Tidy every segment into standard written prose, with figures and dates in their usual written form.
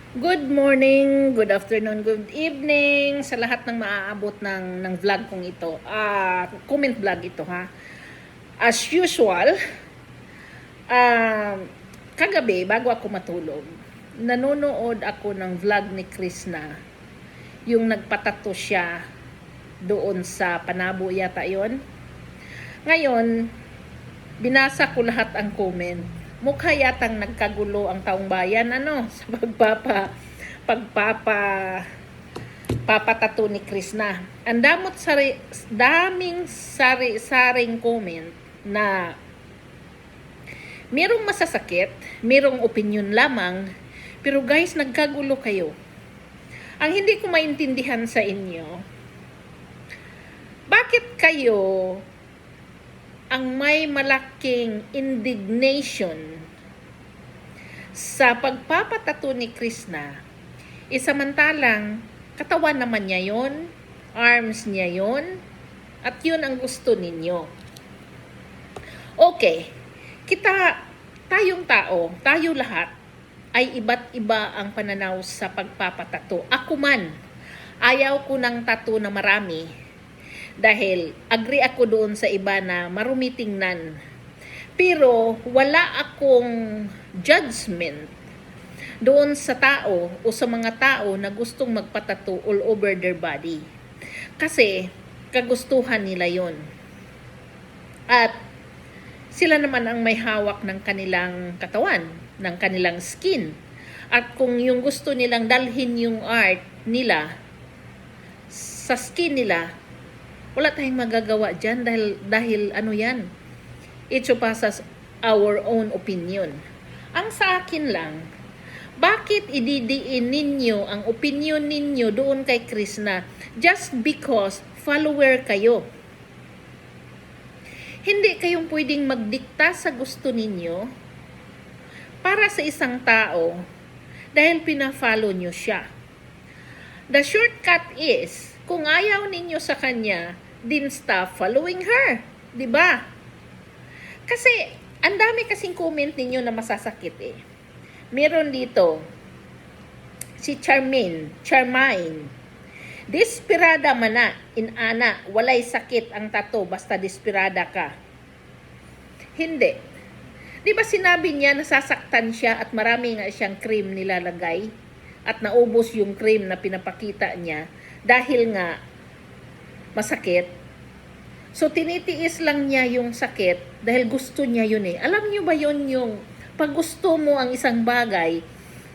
Good morning, good afternoon, good evening sa lahat ng maaabot ng vlog kong ito. Comment vlog ito ha. As usual, kagabi bago ako matulog, nanonood ako ng vlog ni Krishna. Yung nagpatato siya doon sa Panabo yata yon. Ngayon, binasa ko lahat ang comment. Mukha yatang nagkagulo ang taong bayan sa papatato ni Krishna. Ang daming sari-saring comment na merong masasakit, merong opinion lamang, pero guys, nagkagulo kayo. Ang hindi ko maintindihan sa inyo, bakit kayo ang may malaking indignation sa pagpapatato ni Krishna, samantalang katawan naman niya yon, arms niya yon, at yun ang gusto ninyo. Okay, tayong tao, tayo lahat, ay iba't iba ang pananaw sa pagpapatato. Ako man, ayaw ko ng tattoo na marami, dahil agree ako doon sa iba na marumi tingnan. Pero wala akong judgment doon sa tao o sa mga tao na gustong magpatato all over their body. Kasi kagustuhan nila yon. At sila naman ang may hawak ng kanilang katawan, ng kanilang skin. At kung yung gusto nilang dalhin yung art nila sa skin nila, wala tayong magagawa dyan dahil ano yan. It surpasses our own opinion. Ang sa akin lang, bakit ididiin ninyo ang opinion ninyo doon kay Krishna just because follower kayo? Hindi kayong pwedeng magdikta sa gusto ninyo para sa isang tao dahil pina-follow nyo siya. The shortcut is, kung ayaw ninyo sa kanya, din stop following her. 'Di ba? Kasi, ang dami kasing comment ninyo na masasakit eh. Meron dito, si Charmaine. Desperada mana, inana, walay sakit ang tato, basta desperada ka. Hindi. Di ba sinabi niya nasasaktan siya at marami nga siyang cream nilalagay at naubos yung cream na pinapakita niya dahil nga masakit. So tinitiis lang niya yung sakit dahil gusto niya yun eh. Alam niyo ba yun yung pag gusto mo ang isang bagay,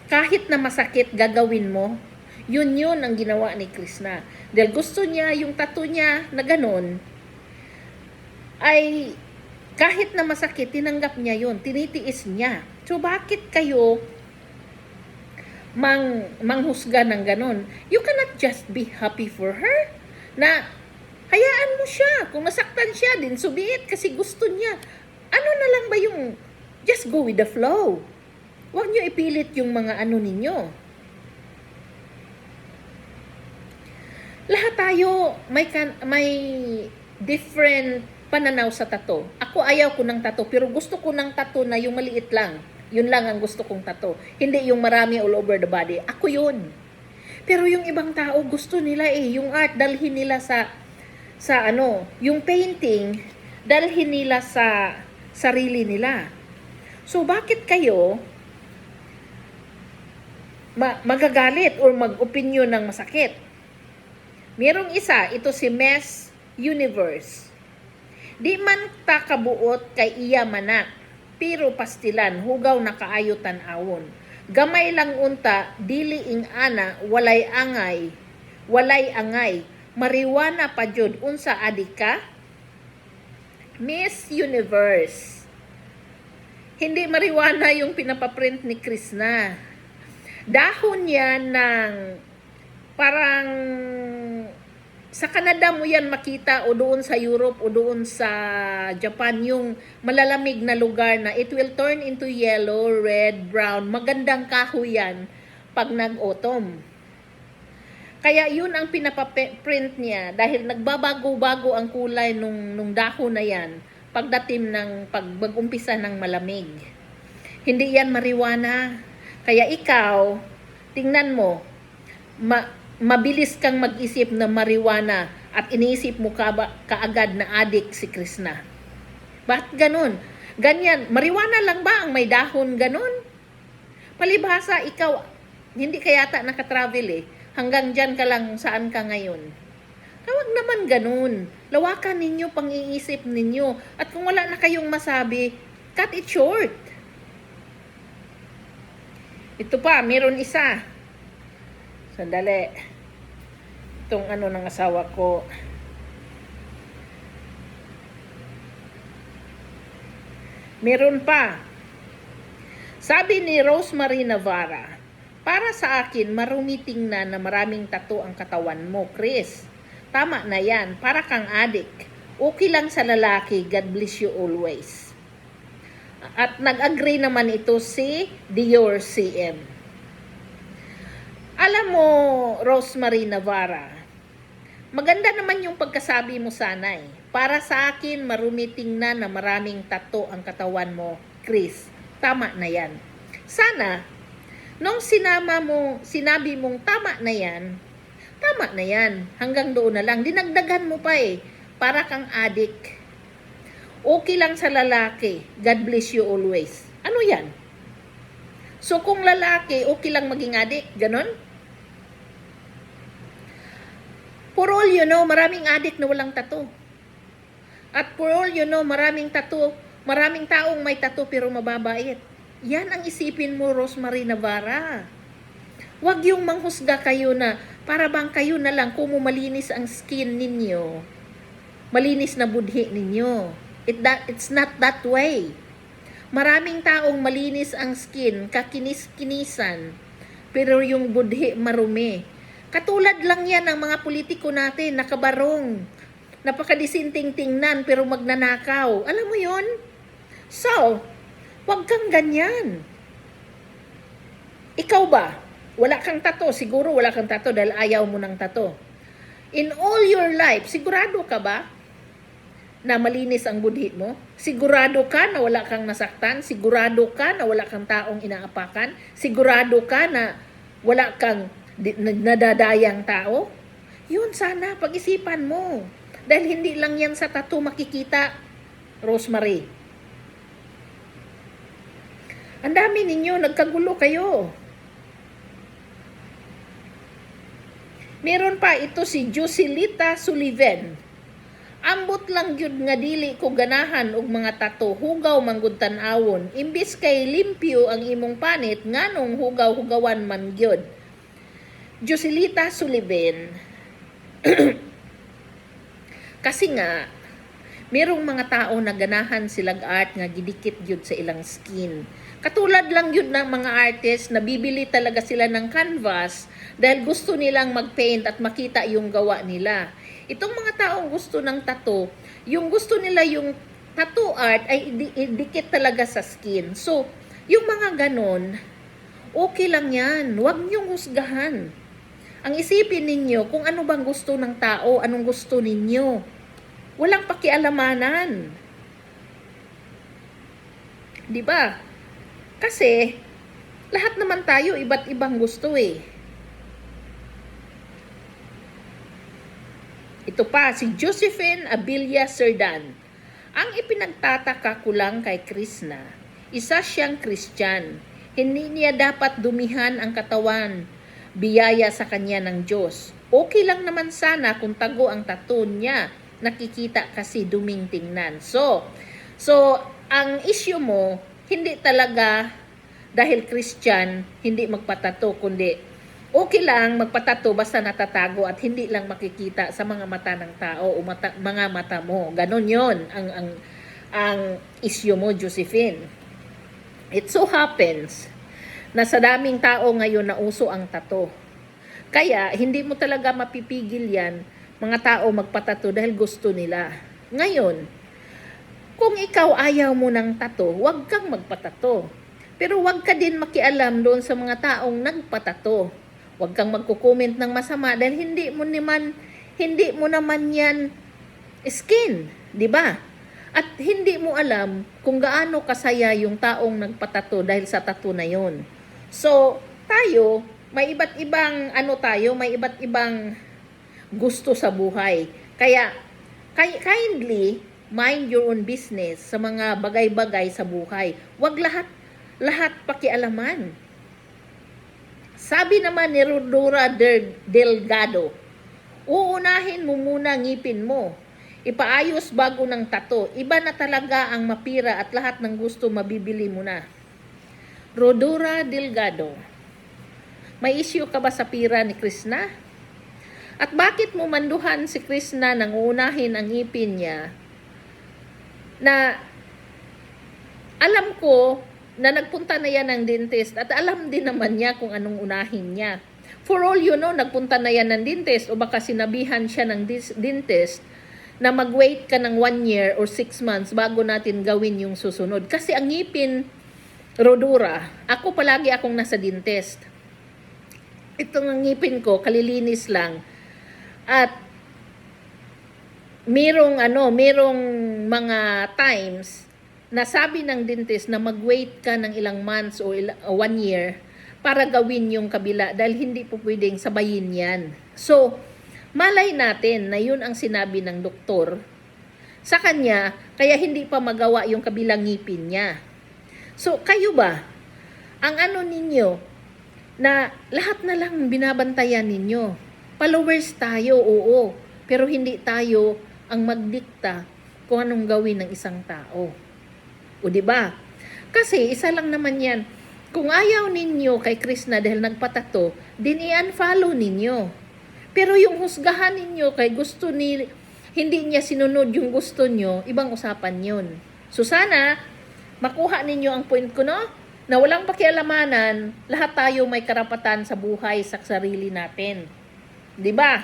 kahit na masakit gagawin mo? Yun ang ginawa ni Krishna. Dahil gusto niya yung tattoo niya na ganun, ay kahit na masakit, tinanggap niya yun. Tinitiis niya. So bakit kayo manghusga ng ganun? You cannot just be happy for her na hayaan mo siya. Kung nasaktan siya din, so be it, kasi gusto niya. Ano na lang ba yung just go with the flow? Huwag niyo ipilit yung mga ano ninyo. Lahat tayo may different pananaw sa tato. Ako ayaw ko ng tato, pero gusto ko ng tato na yung maliit lang. Yun lang ang gusto kong tato. Hindi yung marami all over the body. Ako yun. Pero yung ibang tao gusto nila yung art dalhin nila sa yung painting dalhin nila sa sarili nila. So bakit kayo magagalit or mag-opinion ng masakit? Merong isa, ito si Miss Universe. Di man ta kabuot kay iya manak, pero pastilan hugaw na kaayo tan-awon. Gamay lang unta, dili ing ana, walay angay, mariwana pa jud, unsa adika? Miss Universe. Hindi mariwana yung pinapaprint ni Krishna. Dahon yan ng parang sa Canada mo yan makita o doon sa Europe o doon sa Japan, yung malalamig na lugar na it will turn into yellow, red, brown. Magandang kahoy yan pag nag-autumn. Kaya yun ang pinapaprint niya dahil nagbabago-bago ang kulay nung dahon na yan pagdating ng pag-umpisa ng malamig. Hindi yan marijuana. Kaya ikaw, Tingnan mo, mabilis kang mag-isip na marijuana at iniisip mo kaagad na adik si Krishna. Bakit ganun? Ganyan, marijuana lang ba ang may dahon ganun? Palibhasa, ikaw, hindi ka yata nakatravel eh. Hanggang dyan ka lang saan ka ngayon. Huwag naman ganun. Lawakan ninyo, pang-iisip ninyo. At kung wala na kayong masabi, cut it short. Ito pa, meron isa. Sandali. Itong ng asawa ko. Meron pa. Sabi ni Rosemary Navarra, para sa akin, marumi tingnan na maraming tattoo ang katawan mo, Chris. Tama na yan, para kang adik. Okay lang sa lalaki, God bless you always. At nag-agree naman ito si Dior CM. Alam mo, Rosemary Navarra, maganda naman yung pagkasabi mo sana eh. Para sa akin, marumi tingnan na maraming tattoo ang katawan mo, Chris. Tama na yan. Sana, nung sinabi mong tama na yan, hanggang doon na lang. Dinagdagan mo pa eh, para kang adik. Okay lang sa lalaki, God bless you always. Ano yan? So kung lalaki, okay lang maging adik, ganon? For all you know, maraming adik na walang tattoo. At for all you know, maraming taong may tattoo pero mababait. Yan ang isipin mo, Rosemary Navarra. Huwag yung manghusga kayo na para bang kayo na lang kung malinis ang skin ninyo. Malinis na budhi ninyo. It's not that way. Maraming taong malinis ang skin, kakinis-kinisan, pero yung budhi marumi. Katulad lang yan ng mga politiko natin, nakabarong, napakadisinting tingnan pero magnanakaw. Alam mo yon? So, wag kang ganyan. Ikaw ba? Wala kang tato. Siguro wala kang tato dahil ayaw mo ng tato. In all your life, sigurado ka ba na malinis ang budhi mo? Sigurado ka na wala kang nasaktan? Sigurado ka na wala kang taong inaapakan? Sigurado ka na wala kang nadadayang tao? Yun sana, pag-isipan mo. Dahil hindi lang yan sa tattoo makikita, Rosemary. Ang dami ninyo, nagkagulo kayo. Meron pa ito si Jocelita Sullivan. Ambot lang gyud nga dili ko ganahan og mga tattoo, hugaw manggud tan-awon. Imbis kay limpyo ang imong panit, nganong hugaw-hugawan man gyud. Jocelita Sullivan. Kasi nga, merong mga tao na ganahan silang art nga gidikit yun sa ilang skin. Katulad lang yun ng mga artist na bibili talaga sila ng canvas dahil gusto nilang mag-paint at makita yung gawa nila. Itong mga taong gusto ng tattoo, yung gusto nila yung tattoo art ay idikit talaga sa skin. So, yung mga ganon, okay lang yan. Huwag niyong husgahan. Ang isipin ninyo kung ano bang gusto ng tao, anong gusto ninyo. Walang pakialamanan. 'Di ba? Kasi lahat naman tayo iba't ibang gusto eh. Ito pa si Josephine Abilia Serdan. Ang ipinagtataka ko lang kay Krishna, isa siyang Christian. Hindi niya dapat dumihan ang katawan. Biyaya sa kanya ng Diyos. Okay lang naman sana kung tago ang tattoo niya. Nakikita kasi duming tingnan. So ang issue mo, hindi talaga dahil Christian, hindi magpatato, kundi okay lang magpatato basta natatago at hindi lang makikita sa mga mata ng tao o mga mata mo. Ganon yon ang issue mo, Josephine. It so happens na sa daming tao ngayon na uso ang tato. Kaya hindi mo talaga mapipigil yan mga tao magpatato dahil gusto nila. Ngayon, kung ikaw ayaw mo ng tato, huwag kang magpatato. Pero huwag ka din makialam doon sa mga taong nagpatato. Huwag kang magko-comment ng masama dahil hindi mo naman yan skin, di ba? At hindi mo alam kung gaano kasaya yung taong nagpatato dahil sa tato na yon. So, tayo, may iba't ibang ano tayo, may iba't ibang gusto sa buhay. Kaya kindly mind your own business sa mga bagay-bagay sa buhay. Huwag lahat pakialaman. Sabi naman ni Rodora Delgado, uunahin mo muna ngipin mo. Ipaayos bago ng tato. Iba na talaga ang mapira at lahat ng gusto mabibili mo na. Rodora Delgado, may issue ka ba sa pira ni Krishna? At bakit mo manduhan si Krishna nang uunahin ang ngipin niya? Na alam ko na nagpunta na yan ng dentist at alam din naman niya kung anong unahin niya. For all you know, nagpunta na yan ng dentist o baka sinabihan siya ng dentist na mag-wait ka ng 1 year or 6 months bago natin gawin yung susunod. Kasi ang ngipin, Rodora, ako palagi akong nasa dentist. Itong ngipin ko, kalilinis lang. At merong mga times na sabi ng dentist na mag-wait ka ng ilang months o 1 year para gawin yung kabila dahil hindi po pwedeng sabayin yan. So, malay natin na yun ang sinabi ng doktor sa kanya, kaya hindi pa magawa yung kabilang ngipin niya. So, kayo ba? Ang ano ninyo, na lahat na lang binabantayan ninyo. Followers tayo, oo. Pero hindi tayo ang magdikta kung anong gawin ng isang tao. O di ba? Kasi isa lang naman yan. Kung ayaw ninyo kay Krishna dahil nagpatato, din i-unfollow ninyo. Pero yung husgahan ninyo kay hindi niya sinunod yung gusto nyo, ibang usapan yun. So sana, makuha ninyo ang point ko, no? Na walang pakialamanan, lahat tayo may karapatan sa buhay sa sarili natin. 'Di ba?